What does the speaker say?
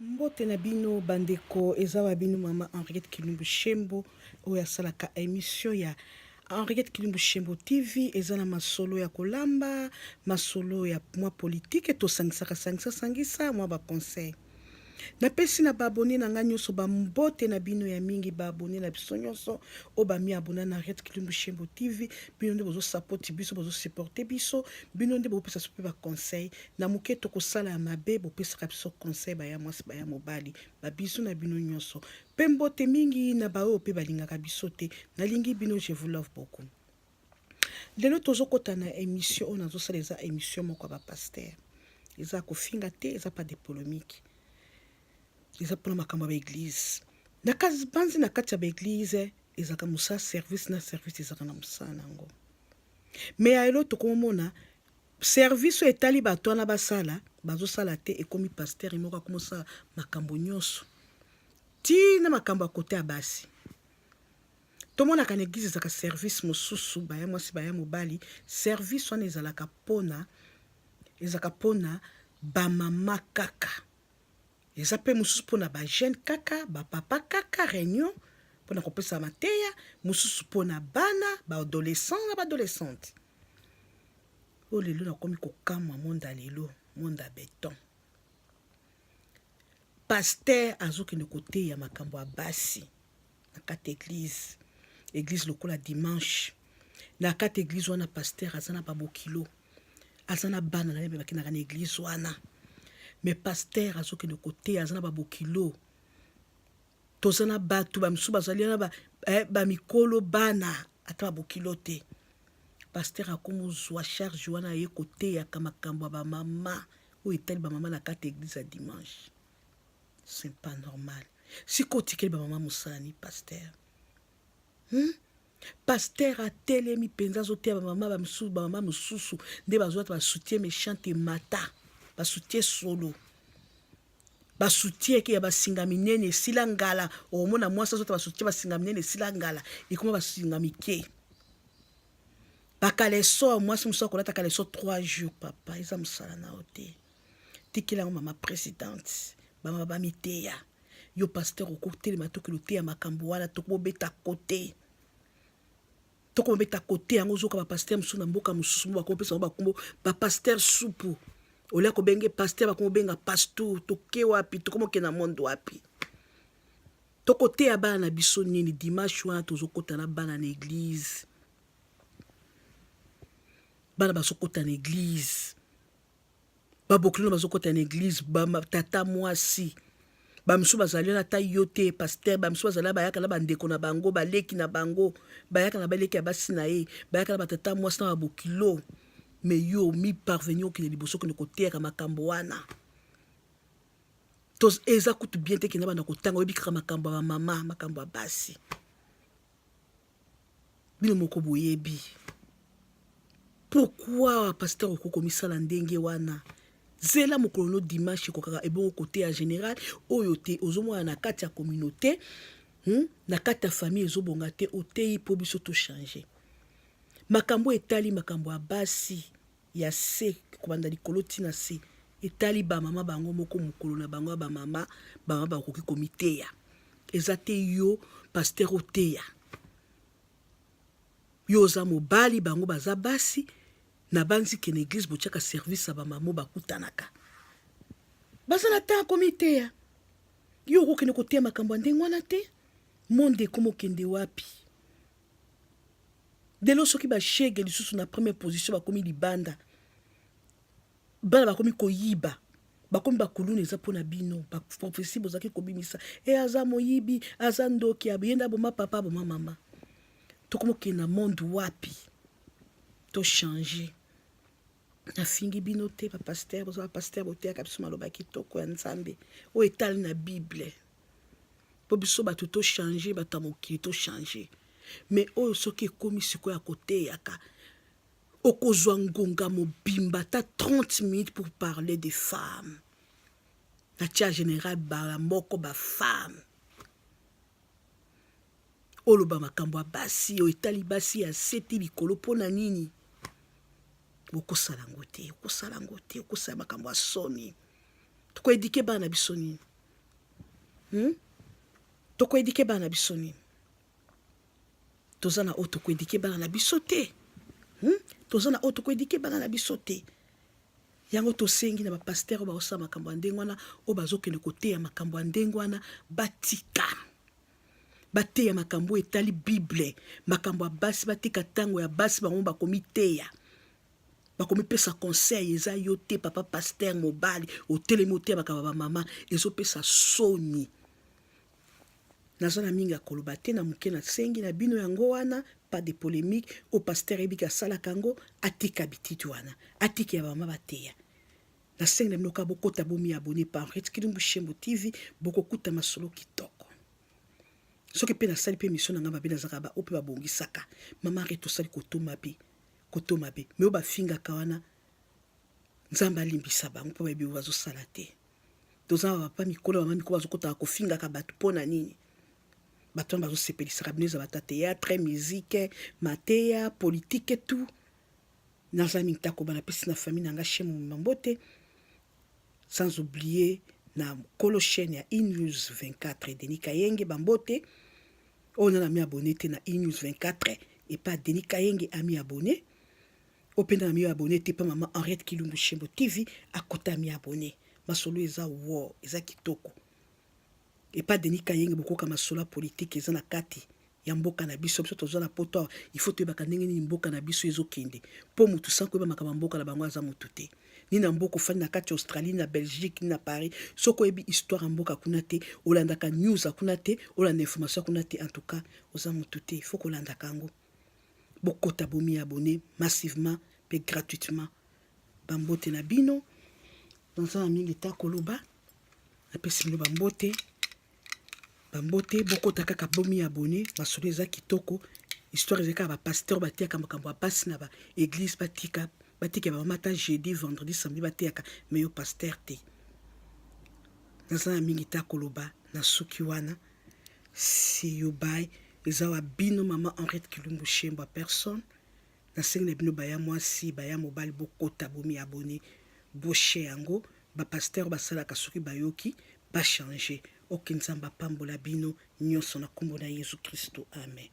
Mbote na bino bandeko eza wa bino mama Henriette Kilumbu Shembo oyo asalaka émission ya Henriette Kilumbu Shembo TV eza na masolo ya kolamba masolo ya mwa politique sangisa mwa ba conseil napesi na baabone na nga nyonso bambote na bino ya mingi baabone na biso nyonso oyo bami abona na Henriette Kilumbu Shembo TV bino nde bozosapoti biso bozosupporte biso bino nde bopesa so mpe baconseil na moke tokosala ya mabe bopesaka biso conseil baya mwasi baya mobali babiso na bino nyonso mpe mbote mingi na baoyo mpe balingaka biso te nalingi bino je vous love beaucoup lelo tozokota na émission oyo nazosala eza émission moko ya bapaster eza kofinga te eza pa de polémique eza mpona makambo ya baeglize banzi na kati ya baeglize ezaka mosala service na service ezaka na mosala nango me ya elo tokomona service oyo etali bato wana basala bazosala te ekomi paster moko akomosala makambo nyonso tina makambo ya kote ya basi tomonaka na eglize ezaka service mosusu baya mwasi baya mobali service wana ezalaka mpona bamama kaka eza mpe mosusu mpona bajeune kaka bapapa kaka réunion mpona kopesa mateya mosusu mpona bana baadolescent na baadolescente oyo lelo nakomi kokamwa monda lelo monda beton paster azokende koteya makambo ya basi na kati église lokola dimanche na kati église wana paster aza na babokilo aza na bana na ye bakendaka na église wana mais paster azokende koteya aza na babokilo toza na bato bamisu bazali na bamikolo bana ata babokilo te paster akomozwa charge wana aye koteyaka makambo ya bamama oyo etali bamama na kati église ya dimanche c'est pas normal siko otikeli bamama mosalani paster paster atelemi mpenza azoteya bamama mosusu nde bazwata basoutien méchante mata basoutien solo basoutien ke ya basinga minene esila ngala omona mwasi azota basoutien basinga minene esila ngala ekoma basinga mike bakaleso mwasi mosusu akolata kaleso 3 jours papa eza mosala na yo te tikilango mama présidente bamama bamiteya yo paster okotelema tokelo teya makambo wana tokobeta kote yango ozoka bapaster mosusu na mboka mosusu mo bakomopesa ngo bakombo bapaster supu olia kobenge paster bakomobenga pastour toke wapi tokomoke na monde wapi tokoteya bana na biso nini dimanche wana tozokota na bana na église bana bazokota na église babokilino bazokota na église tata mwasi bamisu bazali na ta yo te paster bamisu bazali bayaka na bandeko na bango baleki na bango bayaka na baleki ya basi na ye bayaka na batata mwasi na babokilo me yo mi parvenir okende liboso okende koteyaka makambo wana eza kutu bien te kenda bana kotanga oyebi kaka makambo ya bamama makambo ya basi bino moko boyebi pourquoi paster okokomisala ndenge wana zela mokolo no dimanche ekokaka ebongo kote ya général oyo te ozomona na kati ya communauté na kati ya famille ezobonga te oteyi mpo biso tochange makambo etali makambo ya basi ya se kobanda likolo ntina se etali bamama bango moko mokolo na bango ya bamama bakoki komiteya eza te yo paster oteya yo oza mobali bango baza basi na banzike na église botiaka service ya bamamo bakutanaka baza na ntan komiteya yo okokende koteya makambo ya ndenge wana te monde ekomokende wapi delo soki bashege lisusu na première position bakomi libanda bana bakomi koyiba bakomi bakuluna eza mpona bino baprofesi bozalaki kobimisa aza moyibi aza ndoki yenda boma papa boma mama tokomokende na monde wapi tochange nafingi bino te bapaster boza bapaster boteyaka biso maloba ya kitoko ya nzambe oyo etali na bible mpo biso bato tochange bato ya mokili tochange me oyo soki ekomi sikoyo ya koteyaka okozwa ngonga mobimba ta 30 minutes pour parler des femmes natia général bala moko bafemme oloba makambo ya basi oyo etali basi ya seti likolo mpona nini okosala ngo te okosala makambo ya soni tokoedike bana biso nini tokoedike bana na biso nini toza na oyo tokoedike bana na biso te toza na oyo tokoedike bana na biso te yango tosengi na bapaster oyo baosala makambo ya ndenge wana oyo bazokende koteya makambo ya ndenge wana batika bateya makambo oyo etali bible makambo ya basi batika ntango ya basi bango bakomiteya bakomipesa conseil eza yo te papa paster mobali otelemi oteya makambo ya bamama ezopesa soni naza na mingi ya koloba te na moke na sengi na bino yango wana pas de polémique au pasteur ebiki asalaka yango atika bititi wana atika ya bamama bateya na sengi na bino ka bokota bomi abone pa Henriette Kilumbu Shembo TV bokokuta masolo kitoko soki mpe nasali mpe mission na nga mabe nazaka ba oyo mpe babongisaka mama Henriette tosali kotoma be me oyo bafingaka wana nzambe alimbisa bango mpo bayebi oyo bazosala te toza bapapa mikolo bama mikolo bazokotaka kofingaka bato mpo na nini bato wana bazosepelisaka bino eza bata théâtre musique mateya politique tout naza mingi ta koba napesi na famille na nga Shembo Mambote sans oublier na kolo chaîne ya E-News 24 Denis Kayenge Bambote oyo nana mi abonné te na E-News 24 et pas Denis Kayenge ami abonné openda na mi abonné te pa mama Henriette Kilumbu Shembo TV akota mi abonné masolo eza wo eza kitoko et pas Denis Kayenge bokoka masolo politique eza na kati ya mboka na biso biso toza na poto il faut toyebaka ndenge nini mboka na biso ezokende mpo mutu sanko yeba makambo mboka na bango aza mutu te ni na mboka ofandi na kati ya Australie na Belgique ni na Paris soko oyebi histoire ya mboka kuna te olandaka news akuna te olanda information akuna te en tout cas oza mutu te il faut kolandaka yango bokota bomi abonné massivement pe gratuitement bambote na bino naza na mingi ta koloba napesi bino bambote bokota kaka bomi abonné masolo eza kitoko histoire ezaka bapaster batiaka makambo ya basi na baeglise batika bamama ata jeudi vendredi samedi bateyaka me yo paster te naza na mingi ta koloba na suki wana si yo bai eza wa bino mama Henriette Kilumbu Shembo personne nasengi na bino baya mwasi baya mobali bokota bomi abonné boshe yango bapaster basalaka soki bayoki bachange oke nzambe apambola bino nyonso na kombo na Yesu Kristo amen.